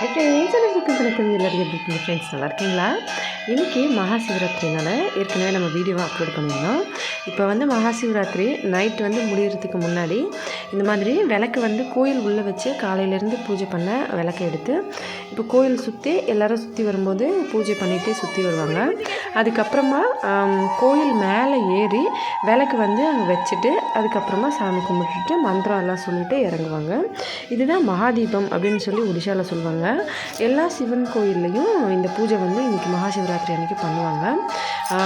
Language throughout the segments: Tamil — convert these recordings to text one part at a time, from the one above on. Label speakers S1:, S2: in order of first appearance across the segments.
S1: ஃப்ரெண்ட்ஸ் எல்லாருக்கும் வணக்கம். எல்லோரும் எப்படி இருக்கீங்க ஃப்ரெண்ட்ஸ்? நல்லா இருக்கீங்களா? இன்றைக்கி மகா சிவராத்திரினால ஏற்கனவே நம்ம வீடியோவை அப்லோட் பண்ணியிருந்தோம். இப்போ வந்து மகா சிவராத்திரி நைட்டு வந்து முடிகிறதுக்கு முன்னாடி இந்த மாதிரி விளக்கு வந்து கோயில் உள்ளே வச்சு காலையிலேருந்து பூஜை பண்ண விளக்கை எடுத்து இப்போ கோயில் சுற்றி எல்லோரும் சுற்றி வரும்போது பூஜை பண்ணிகிட்டே சுற்றி வருவாங்க. அதுக்கப்புறமா கோயில் மேலே ஏறி விளக்கு வந்து அங்கே வச்சுட்டு அதுக்கப்புறமா சாமி கும்பிட்டுட்டு மந்திரம் எல்லாம் சொல்லிட்டு இறங்குவாங்க. இதுதான் மகாதீபம் அப்படின்னு சொல்லி ஒடிஷாவில் சொல்லுவாங்க. எல்லா சிவன் கோயில்லையும் இந்த பூஜை வந்து இன்றைக்கி மகா சிவராத்திரி அன்றைக்கி பண்ணுவாங்க.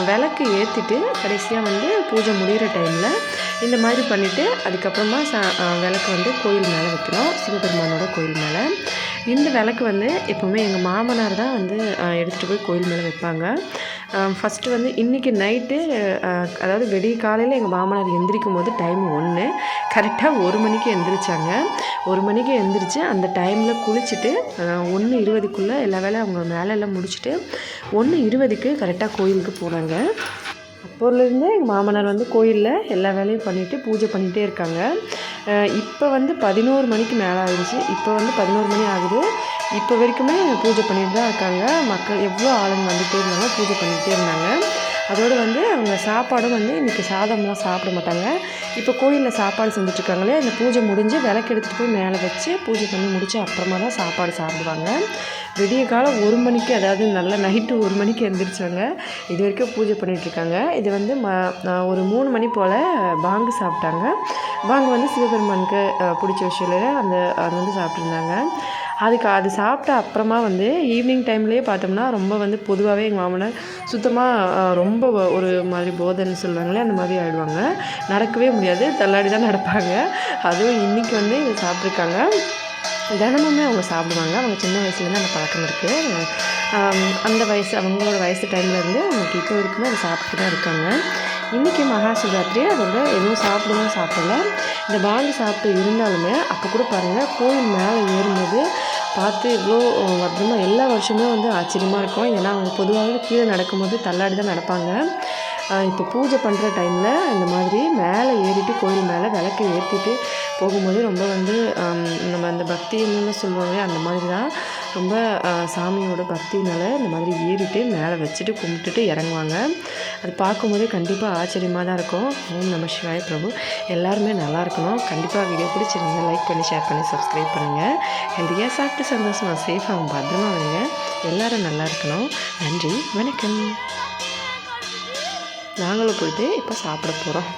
S1: விளக்கு ஏற்றிட்டு கடைசியாக வந்து பூஜை முடிகிற டைமில் இந்த மாதிரி பண்ணிவிட்டு அதுக்கப்புறமா விளக்கு வந்து கோயில் மேலே வைக்கணும், சிவபெருமானோட கோயில் மேலே. இந்த விளக்கு வந்து எப்போவுமே எங்கள் மாமனார் தான் வந்து எடுத்துகிட்டு போய் கோயில் மேலே வைப்பாங்க. ஃபஸ்ட்டு வந்து இன்றைக்கி நைட்டு அதாவது வெடிய காலையில் எங்கள் மாமனார் எந்திரிக்கும் போது டைம் 1 கரெக்டாக 1 மணிக்கு எந்திரிச்சாங்க. 1 மணிக்கு எந்திரிச்சு அந்த டைமில் குளிச்சுட்டு 1:20க்குள்ளே எல்லா வேலையும் அவங்க மேலெல்லாம் முடிச்சுட்டு 1:20க்கு கரெக்டாக கோயிலுக்கு போனாங்க. அப்போலேருந்து எங்கள் மாமனார் வந்து கோயிலில் எல்லா வேலையும் பண்ணிவிட்டு பூஜை பண்ணிகிட்டே இருக்காங்க. இப்போ வந்து 11 மணிக்கு மேலே ஆகிடுச்சு. இப்போ வந்து 11 மணி ஆகுது. இப்போ வரைக்குமே பூஜை பண்ணிட்டு தான் இருக்காங்க. மக்கள் எவ்வளோ ஆளுங்க வந்துகிட்டே இருந்தாங்க, பூஜை பண்ணிகிட்டே இருந்தாங்க. அதோடு வந்து அவங்க சாப்பாடும் வந்து இன்றைக்கி சாதம்லாம் சாப்பிட மாட்டாங்க. இப்போ கோயிலில் சாப்பாடு செஞ்சுட்ருக்காங்களே, அந்த பூஜை முடிஞ்சு விளக்கு எடுத்துகிட்டு போய் மேலே வச்சு பூஜை பண்ணி முடித்து அப்புறமா தான் சாப்பாடு சாப்பிடுவாங்க. விடிய காலம் 1 மணிக்கு, அதாவது நல்லா நைட்டு 1 மணிக்கு எழுந்திரிச்சாங்க. இது வரைக்கும் பூஜை பண்ணிகிட்ருக்காங்க. இது வந்து ஒரு 3 மணி போல் பாங்கு சாப்பிட்டாங்க. பாங்கு வந்து சிவபெருமானுக்கு பிடிச்ச விஷயம் அது வந்து சாப்பிட்ருந்தாங்க. அது சாப்பிட்ட அப்புறமா வந்து ஈவினிங் டைம்லேயே பார்த்தோம்னா ரொம்ப வந்து பொதுவாகவே எங்கள் மாமனார் சுத்தமாக ரொம்ப ஒரு மாதிரி போதைன்னு சொல்லுவாங்களே அந்த மாதிரி ஆகிடுவாங்க. நடக்கவே முடியாது, தள்ளாடி தான் நடப்பாங்க. அதுவும் இன்றைக்கி வந்து இதை சாப்பிட்ருக்காங்க. தினமுமே அவங்க சாப்பிடுவாங்க. அவங்க சின்ன வயசுலேருந்து அந்த பழக்கம் இருக்குது. அந்த வயசு அவங்களோட வயசு டைம்லேருந்து அவங்களுக்கு இப்போ வரைக்குமே அதை சாப்பிட்டு தான் இருக்காங்க. இன்றைக்கி மகா சிவராத்திரி அதோட எதுவும் சாப்பிடல. இந்த பாங்கு சாப்பிட்டு இருந்தாலுமே அப்போ கூட பாருங்கள், கோயில் மேலே ஏறும்போது பார்த்து இவ்வளோ பத்திரமா எல்லா வருஷமே வந்து ஆச்சரியமாக இருக்கும். ஏன்னா அவங்க பொதுவாகவே கீழே நடக்கும்போது தள்ளாடி தான் நடப்பாங்க. இப்போ பூஜை பண்ணுற டைமில் இந்த மாதிரி மேலே ஏறிட்டு கோயில் மேலே விளக்கை ஏற்றிட்டு போகும்போது ரொம்ப வந்து நம்ம அந்த பக்தின்னு சொல்லுவாங்க, அந்த மாதிரி தான் ரொம்ப சாமியோட பக்தினால் இந்த மாதிரி ஏறிட்டு மேலே வச்சுட்டு கும்பிட்டுட்டு இறங்குவாங்க. அது பார்க்கும்போதே கண்டிப்பாக ஆச்சரியமாக தான் இருக்கும். ஓம் நம சிவாய பிரபு. எல்லாருமே நல்லா இருக்கணும். கண்டிப்பாக வீடியோ பிடிச்சிருங்க, லைக் பண்ணி ஷேர் பண்ணி சப்ஸ்கிரைப் பண்ணுங்கள். ஹெல்தியாக சாப்பிட்டு சந்தோஷமாக சேஃபாக பத்திரமா வருங்க. எல்லோரும் நல்லா இருக்கணும். நன்றி, வணக்கம். நாங்களும் போயிட்டு இப்போ சாப்பிட போகிறோம்.